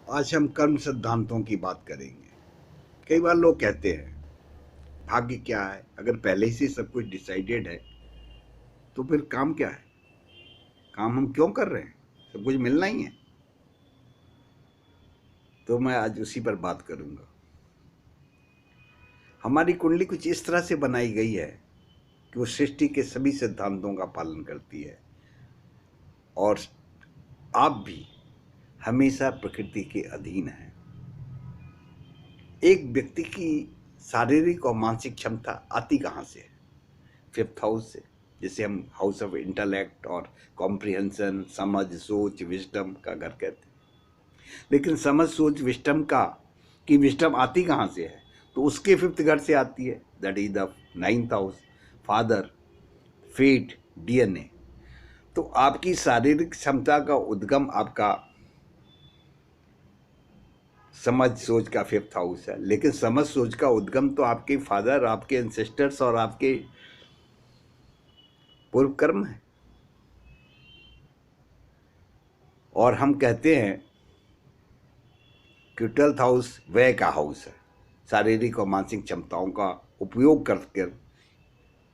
आज हम कर्म सिद्धांतों की बात करेंगे। कई बार लोग कहते हैं भाग्य क्या है? अगर पहले ही से सब कुछ डिसाइडेड है तो फिर काम क्या है? काम हम क्यों कर रहे हैं? सब कुछ मिलना ही है। तो मैं आज उसी पर बात करूंगा। हमारी कुंडली कुछ इस तरह से बनाई गई है कि वो सृष्टि के सभी सिद्धांतों का पालन करती है और आप भी हमेशा प्रकृति के अधीन हैं। एक व्यक्ति की शारीरिक और मानसिक क्षमता आती कहाँ से है? फिफ्थ हाउस से, जिसे हम हाउस ऑफ इंटेलेक्ट और कॉम्प्रिहेंशन, समझ, सोच, विजडम का घर कहते हैं। लेकिन समझ, सोच, विजडम की विजडम आती कहाँ से है? तो उसके फिफ्थ घर से आती है, that is the ninth house, father, fate, DNA. तो आपकी शारीरिक क्षमता का उद्गम आपका समझ सोच का फिफ्थ हाउस है, लेकिन समझ सोच का उद्गम तो आपके फादर, आपके एंसेस्टर्स और आपके पूर्व कर्म है। और हम कहते हैं कि ट्वेल्थ हाउस व्यय का हाउस है। शारीरिक और मानसिक क्षमताओं का उपयोग करके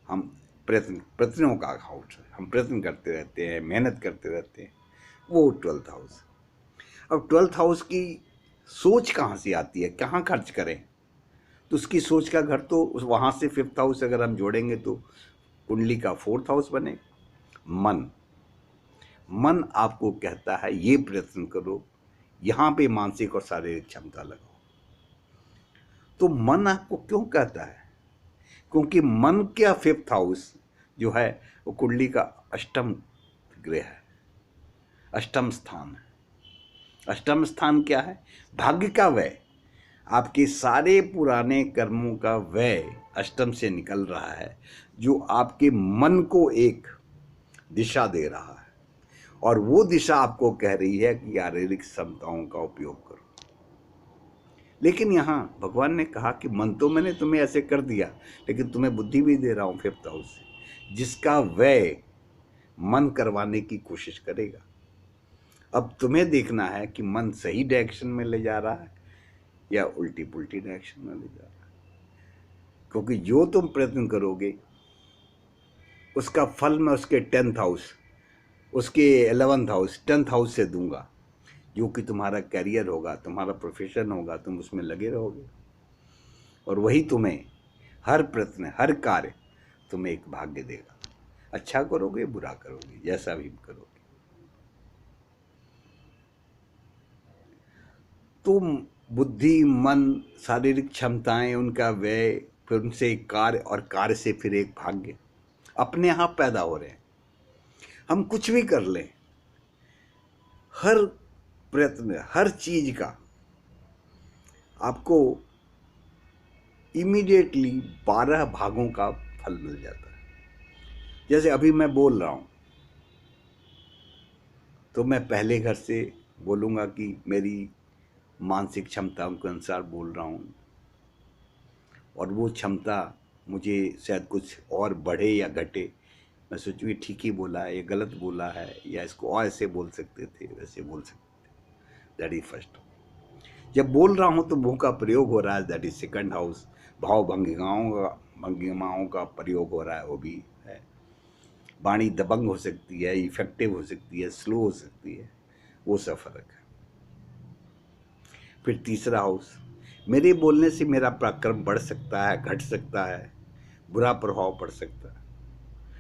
हम प्रयत्नों का हाउस है। हम प्रयत्न करते रहते हैं, मेहनत करते रहते हैं, वो ट्वेल्थ हाउस। अब ट्वेल्थ हाउस की सोच कहाँ से आती है, कहाँ खर्च करें? तो उसकी सोच का घर तो वहाँ से फिफ्थ हाउस अगर हम जोड़ेंगे तो कुंडली का फोर्थ हाउस बने। मन मन आपको कहता है ये प्रयत्न करो, यहाँ पे मानसिक और शारीरिक क्षमता लगाओ। तो मन आपको क्यों कहता है? क्योंकि मन का फिफ्थ हाउस जो है वो कुंडली का अष्टम गृह है, अष्टम स्थान है। अष्टम स्थान क्या है? भाग्य का व्यय। आपके सारे पुराने कर्मों का व्यय अष्टम से निकल रहा है, जो आपके मन को एक दिशा दे रहा है। और वो दिशा आपको कह रही है कि शारीरिक क्षमताओं का उपयोग करो। लेकिन यहाँ भगवान ने कहा कि मन तो मैंने तुम्हें ऐसे कर दिया, लेकिन तुम्हें बुद्धि भी दे रहा हूँ फिफ्थ हाउस से, जिसका व्यय मन करवाने की कोशिश करेगा। अब तुम्हें देखना है कि मन सही डायरेक्शन में ले जा रहा है या उल्टी पुल्टी डायरेक्शन में ले जा रहा है। क्योंकि जो तुम प्रयत्न करोगे उसका फल मैं उसके 10th हाउस, उसके 11th हाउस, 10th हाउस से दूंगा, जो कि तुम्हारा करियर होगा, तुम्हारा प्रोफेशन होगा, तुम उसमें लगे रहोगे। और वही तुम्हें हर प्रयत्न, हर कार्य तुम्हें एक भाग्य देगा। अच्छा करोगे, बुरा करोगे, जैसा भी करोगे। तुम बुद्धि, मन, शारीरिक क्षमताएं, उनका व्यय, फिर उनसे एक कार्य और कार्य से फिर एक भाग्य अपने यहाँ पैदा हो रहे हैं। हम कुछ भी कर लें, हर प्रयत्न, हर चीज का आपको इमीडिएटली 12 भागों का फल मिल जाता है। जैसे अभी मैं बोल रहा हूं तो मैं पहले घर से बोलूंगा कि मेरी मानसिक क्षमताओं के अनुसार बोल रहा हूँ, और वो क्षमता मुझे शायद कुछ और बढ़े या घटे, मैं सोचूँ ये ठीक ही बोला है, ये गलत बोला है, या इसको और ऐसे बोल सकते थे, वैसे बोल सकते थे। That is first. जब बोल रहा हूँ तो मुंह का प्रयोग हो रहा है, दैट इज सेकंड हाउस। भाव भंगिमाओं का प्रयोग हो रहा है, वो भी है। वाणी दबंग हो सकती है, इफेक्टिव हो सकती है, स्लो हो सकती है, वो सब फर्क है। फिर तीसरा हाउस, मेरे बोलने से मेरा पराक्रम बढ़ सकता है, घट सकता है, बुरा प्रभाव पड़ सकता है,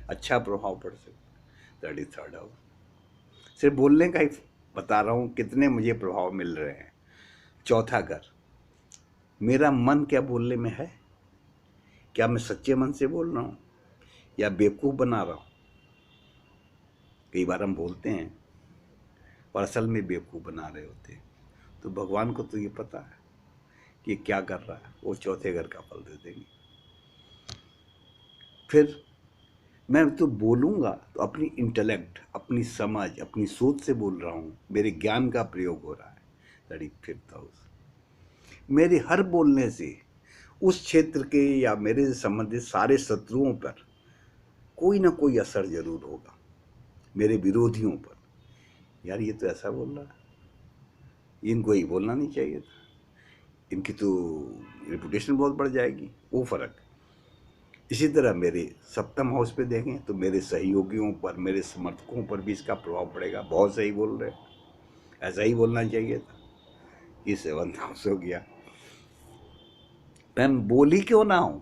अच्छा प्रभाव पड़ सकता है, दैट इज थर्ड हाउस। सिर्फ बोलने का ही बता रहा हूँ कितने मुझे प्रभाव मिल रहे हैं। चौथा घर, मेरा मन क्या बोलने में है? क्या मैं सच्चे मन से बोल रहा हूँ या बेवकूफ़ बना रहा हूँ? कई बार हम बोलते हैं और असल में बेवकूफ़ बना रहे होते हैं। तो भगवान को तो ये पता है कि ये क्या कर रहा है, वो चौथे घर का फल दे देंगे। फिर मैं तो बोलूँगा तो अपनी इंटेलेक्ट, अपनी समझ, अपनी सोच से बोल रहा हूँ, मेरे ज्ञान का प्रयोग हो रहा है, दैट इज फिफ्थ हाउस। मेरे हर बोलने से उस क्षेत्र के या मेरे से संबंधित सारे शत्रुओं पर कोई ना कोई असर जरूर होगा, मेरे विरोधियों पर। यार ये तो ऐसा बोल रहा है, इनको ही बोलना नहीं चाहिए था, इनकी तो रेपुटेशन बहुत बढ़ जाएगी, वो फर्क। इसी तरह मेरे सप्तम हाउस पे देखें तो मेरे सहयोगियों पर, मेरे समर्थकों पर भी इसका प्रभाव पड़ेगा। बहुत सही बोल रहे हैं, ऐसा ही बोलना चाहिए था। ये सेवंथ हाउस हो गया, मैं बोल ही क्यों ना हूं,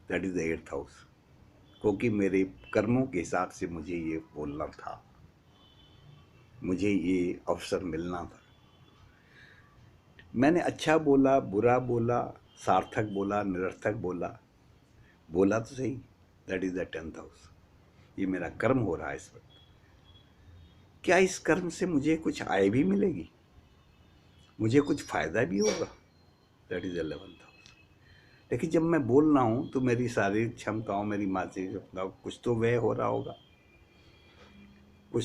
that is the eighth house, क्योंकि मेरे कर्मों के हिसाब से मुझे ये बोलना था, मुझे ये अवसर मिलना था। मैंने अच्छा बोला, बुरा बोला, सार्थक बोला, निरर्थक बोला, बोला तो सही, that is the tenth house. ये मेरा कर्म हो रहा है इस वक्त। क्या इस कर्म से मुझे कुछ आय भी मिलेगी, मुझे कुछ फायदा भी होगा, दैट इज 11th हाउस। लेकिन जब मैं बोल रहा हूं तो मेरी शारीरिक क्षमताओं, मेरी मानसिक क्षमताओं, कुछ तो व्यय हो रहा होगा, कुछ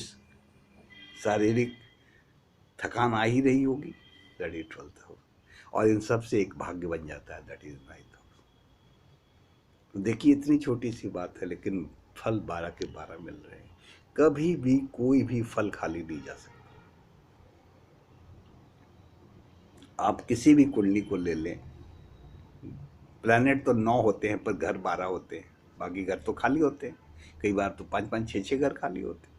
शारीरिक थकान आ ही रही होगी, दैट इज 12th हाउस। और इन सब से एक भाग्य बन जाता है, दैट इज 9th हाउस। तो देखिए इतनी छोटी सी बात है, लेकिन फल 12 के 12 मिल रहे हैं। कभी भी कोई भी फल खाली नहीं जा सकता। आप किसी भी कुंडली को ले लें, प्लैनेट तो 9 होते हैं पर घर 12 होते हैं, बाकी घर तो खाली होते हैं, कई बार तो 5-5 6-6 घर खाली होते हैं।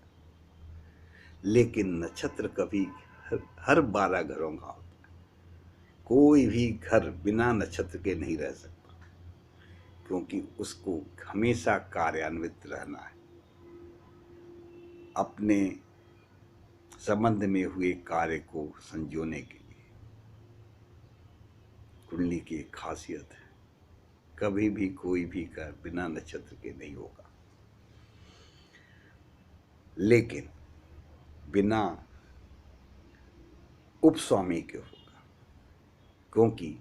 लेकिन नक्षत्र कभी हर 12 घरों का होता है। कोई भी घर बिना नक्षत्र के नहीं रह सकता, क्योंकि उसको हमेशा कार्यान्वित रहना है, अपने संबंध में हुए कार्य को संजोने के लिए। कुंडली की एक खासियत है, कभी भी कोई भी घर बिना नक्षत्र के नहीं होगा, लेकिन बिना उपस्वामी के होगा, क्योंकि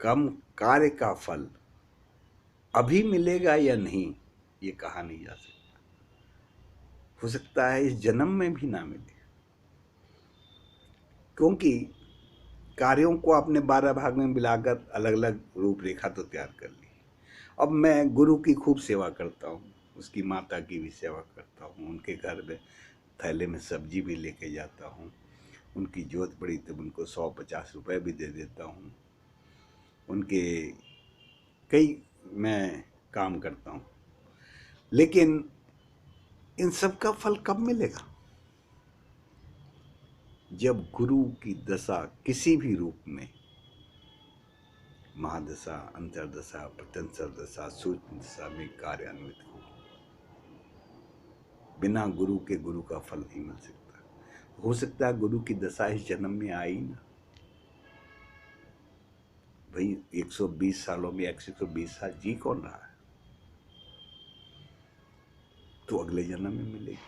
कम कार्य का फल अभी मिलेगा या नहीं ये कहा नहीं जा सकता। हो सकता है इस जन्म में भी ना मिले, क्योंकि कार्यों को आपने 12 भाग में मिलाकर अलग अलग रूपरेखा तो तैयार कर ली। अब मैं गुरु की खूब सेवा करता हूँ, उसकी माता की भी सेवा करता हूँ, उनके घर में थैले में सब्जी भी लेके जाता हूँ, उनकी जोत पड़ी तब उनको 100-50 रुपए भी दे देता हूँ, उनके कई मैं काम करता हूँ। लेकिन इन सब का फल कब मिलेगा? जब गुरु की दशा किसी भी रूप में, महादशा, अंतरदशा, प्रत्यंतर दशा, सूक्ष्म दशा में कार्यान्वित हो, बिना गुरु के गुरु का फल नहीं मिल सकता। हो सकता है गुरु की दशा इस जन्म में आई ना, भाई 120 सालों में 120 साल जी कौन रहा है, तो अगले जन्म में मिलेगी।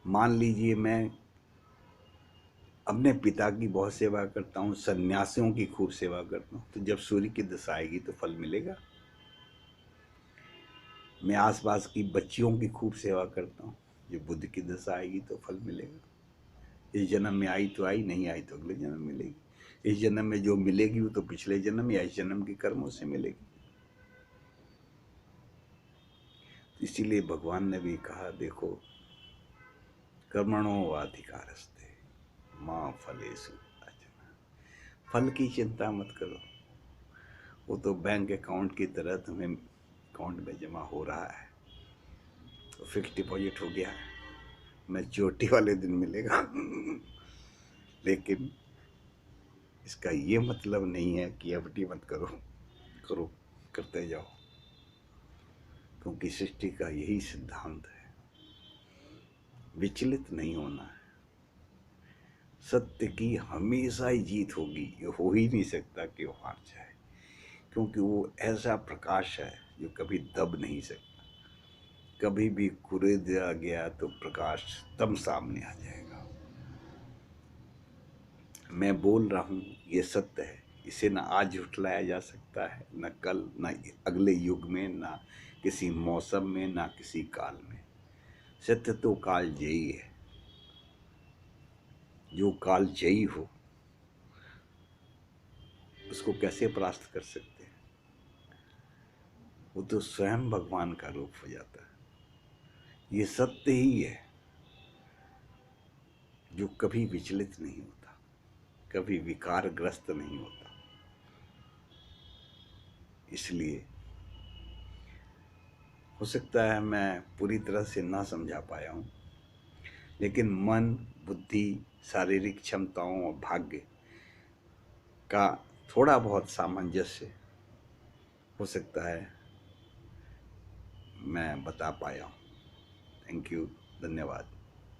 मान लीजिए मैं अपने पिता की बहुत सेवा करता हूँ, सन्यासियों की खूब सेवा करता हूँ, तो जब सूर्य की दशा आएगी तो फल मिलेगा। मैं आसपास की बच्चियों की खूब सेवा करता हूँ, जब बुद्ध की दशा आएगी तो फल मिलेगा। इस जन्म में आई तो आई, नहीं आई तो अगले जन्म मिलेगी। इस जन्म में जो मिलेगी वो तो पिछले जन्म या इस जन्म के कर्मों से मिलेगी। इसीलिए भगवान ने भी कहा, देखो कर्मणो अधिकारस्ते माँ फलेषु कदाचन। फल की चिंता मत करो, वो तो बैंक अकाउंट की तरह तुम्हें अकाउंट में जमा हो रहा है, तो फिक्स डिपॉजिट हो गया है, मैच्योरिटी वाले दिन मिलेगा। लेकिन इसका ये मतलब नहीं है कि एफडी मत करो, करो, करते जाओ, क्योंकि सृष्टि का यही सिद्धांत है, विचलित नहीं होना है। सत्य की हमेशा ही जीत होगी, ये हो ही नहीं सकता कि वो हार जाए, क्योंकि वो ऐसा प्रकाश है जो कभी दब नहीं सकता। कभी भी कुरे दिया गया तो प्रकाश तब सामने आ जाएगा। मैं बोल रहा हूँ ये सत्य है, इसे ना आज झुठलाया जा सकता है, न कल, न अगले युग में, ना किसी मौसम में, ना किसी काल में। सत्य तो काल जयी है। जो काल जयी हो उसको कैसे परास्त कर सकते हैं? वो तो स्वयं भगवान का रूप हो जाता है। ये सत्य ही है जो कभी विचलित नहीं होता, कभी विकारग्रस्त नहीं होता। इसलिए हो सकता है मैं पूरी तरह से ना समझा पाया हूँ, लेकिन मन, बुद्धि, शारीरिक क्षमताओं और भाग्य का थोड़ा बहुत सामंजस्य हो सकता है मैं बता पाया हूँ। थैंक यू, धन्यवाद।